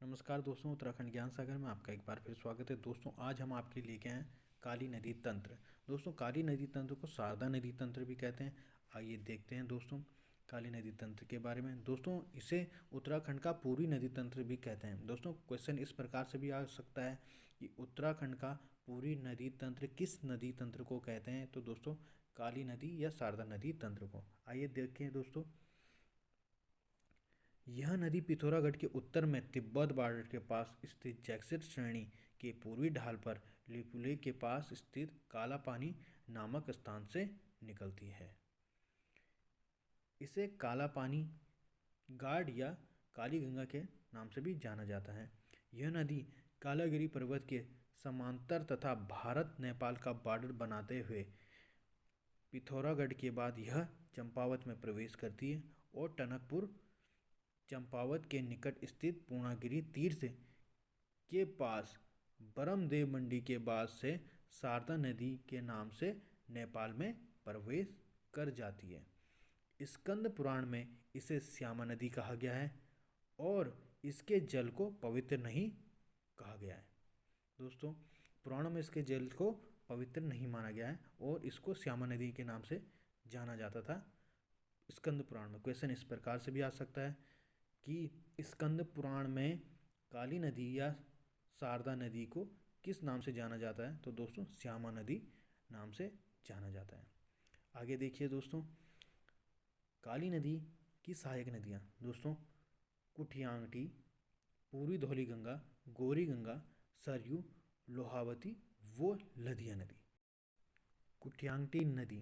नमस्कार दोस्तों, उत्तराखंड ज्ञान सागर में आपका एक बार फिर स्वागत है। दोस्तों आज हम आपके लिए लेके आए हैं काली नदी तंत्र। दोस्तों काली नदी तंत्र को शारदा नदी तंत्र भी कहते हैं। आइए देखते हैं दोस्तों काली नदी तंत्र के बारे में। दोस्तों इसे उत्तराखंड का पूर्वी नदी तंत्र भी कहते हैं। दोस्तों क्वेश्चन इस प्रकार से भी आ सकता है कि उत्तराखंड का पूर्वी नदी तंत्र किस नदी तंत्र को कहते हैं, तो दोस्तों काली नदी या शारदा नदी तंत्र को। आइए देखें दोस्तों, यह नदी पिथौरागढ़ के उत्तर में तिब्बत बॉर्डर के पास स्थित जैक्सर श्रेणी के पूर्वी ढाल पर लिपुलेख के पास स्थित काला पानी नामक स्थान से निकलती है। इसे काला पानी गाड या काली गंगा के नाम से भी जाना जाता है। यह नदी कालागिरी पर्वत के समांतर तथा भारत नेपाल का बॉर्डर बनाते हुए पिथौरागढ़ के बाद यह चंपावत में प्रवेश करती है और टनकपुर चंपावत के निकट स्थित पूर्णागिरि तीर्थ के पास बरमदेव मंडी के बाद से शारदा नदी के नाम से नेपाल में प्रवेश कर जाती है। स्कंद पुराण में इसे श्यामा नदी कहा गया है और इसके जल को पवित्र नहीं कहा गया है। दोस्तों पुराणों में इसके जल को पवित्र नहीं माना गया है और इसको श्यामा नदी के नाम से जाना जाता था स्कंद पुराण में। क्वेश्चन इस प्रकार से भी आ सकता है कि स्कंद पुराण में काली नदी या शारदा नदी को किस नाम से जाना जाता है, तो दोस्तों श्यामा नदी नाम से जाना जाता है। आगे देखिए दोस्तों, काली नदी की सहायक नदियाँ दोस्तों कुठियांगटी, पूर्वी धौली गंगा, गौरी गंगा, सरयू, लोहावती व लधिया नदी। कुठियांगटी नदी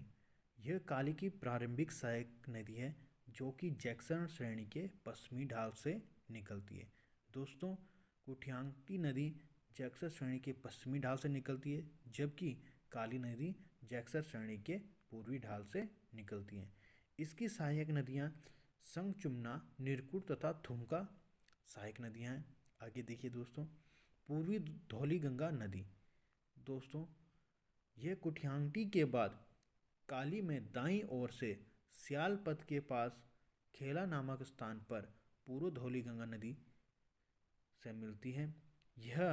यह काली की प्रारंभिक सहायक नदी है जो कि जैक्सन श्रेणी के पश्चिमी ढाल से निकलती है। दोस्तों कुठियांगटी नदी जैक्सन श्रेणी के पश्चिमी ढाल से निकलती है, जबकि काली नदी जैक्सन श्रेणी के पूर्वी ढाल से निकलती हैं। इसकी सहायक नदियाँ संगचुमना, निरकुट तथा थुमका सहायक नदियाँ हैं। आगे देखिए दोस्तों, पूर्वी धौली गंगा नदी। दोस्तों यह कुठियांगटी के बाद काली में दाईं ओर से सियालपत के पास खेला नामक स्थान पर पूर्व धौली गंगा नदी से मिलती है। यह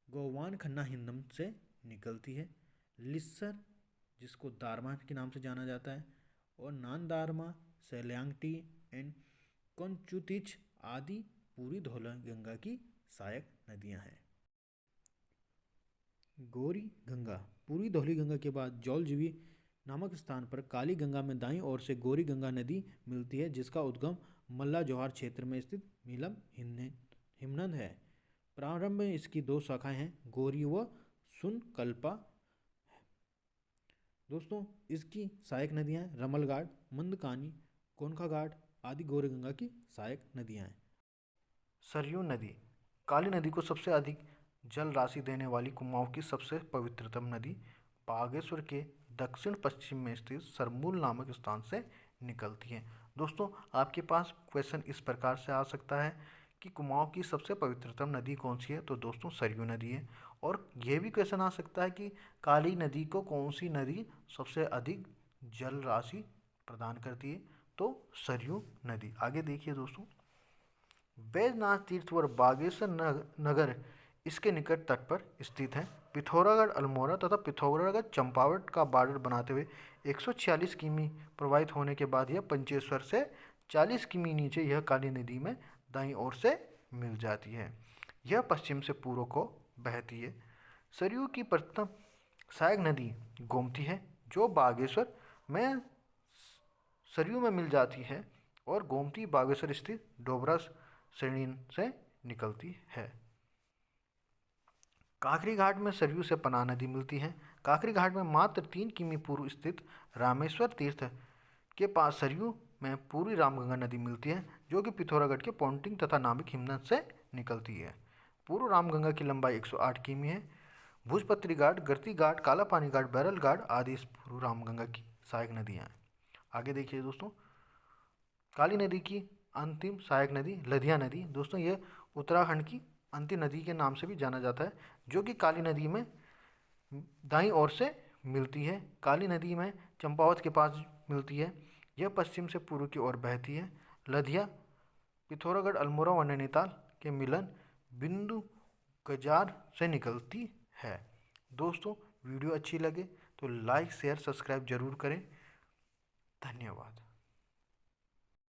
गोवान खन्ना हिंदम से निकलती है। लिस्सर जिसको दारमा के नाम से जाना जाता है और नानदारमा, सैलयांगटी एंड कंचुतिच आदि पूर्वी धौली गंगा की सहायक नदियां हैं। गौरी गंगा पूर्वी धौली गंगा के बाद जौलजीबी नामक स्थान पर काली गंगा में दाईं ओर से गौरी गंगा नदी मिलती है, जिसका उद्गम मल्ला जौहर क्षेत्र में स्थित नीलम हिमनद है। प्रारंभ में इसकी दो शाखाएं हैं, गौरी व सुनकल्पा। दोस्तों इसकी सहायक नदियां हैं रमलगाड, मंदकानी, कोनखाघाट आदि गौरी गंगा की सहायक नदियां हैं। सरयू नदी काली नदी को सबसे अधिक जल राशि देने वाली कुमाऊं की सबसे पवित्रतम नदी बागेश्वर के दक्षिण पश्चिम में स्थित सरमूल नामक स्थान से निकलती है। दोस्तों आपके पास क्वेश्चन इस प्रकार से आ सकता है कि कुमाऊं की सबसे पवित्रतम नदी कौन सी है, तो दोस्तों सरयू नदी है। और यह भी क्वेश्चन आ सकता है कि काली नदी को कौन सी नदी सबसे अधिक जल राशि प्रदान करती है, तो सरयू नदी। आगे देखिए दोस्तों, बैजनाथ तीर्थ और बागेश्वर नगर इसके निकट तट पर स्थित है। पिथौरागढ़ अल्मोड़ा तथा पिथौरागढ़ चंपावत का बॉर्डर बनाते हुए 146 किमी प्रवाहित होने के बाद यह पंचेश्वर से 40 किमी नीचे यह काली नदी में दाईं ओर से मिल जाती है। यह पश्चिम से पूर्व को बहती है। सरयू की प्रथम सहायक नदी गोमती है जो बागेश्वर में सरयू में मिल जाती है और गोमती बागेश्वर स्थित डोबरा श्रेणी से निकलती है। काकरी घाट में सरयू से पनाह नदी मिलती है। काकरी घाट में मात्र 3 किमी पूर्व स्थित रामेश्वर तीर्थ के पास सरयू में पूर्वी रामगंगा नदी मिलती है, जो कि पिथौरागढ़ के पोंटिंग तथा नामिक हिमनद से निकलती है। पूर्व रामगंगा की लंबाई 108 किमी है। भुजपत्री घाट, गर्ती घाट, काला पानी घाट, बैरल घाट आदि इस पूर्व रामगंगा की सहायक नदियाँ हैं। आगे देखिए दोस्तों, काली नदी की अंतिम सहायक नदी लधिया नदी। दोस्तों ये उत्तराखंड की अंतिम नदी के नाम से भी जाना जाता है, जो कि काली नदी में दाईं ओर से मिलती है। काली नदी में चंपावत के पास मिलती है। यह पश्चिम से पूर्व की ओर बहती है। लधिया पिथौरागढ़, अल्मोड़ा व नैनीताल के मिलन बिंदु गजार से निकलती है। दोस्तों, वीडियो अच्छी लगे तो लाइक शेयर सब्सक्राइब जरूर करें। धन्यवाद।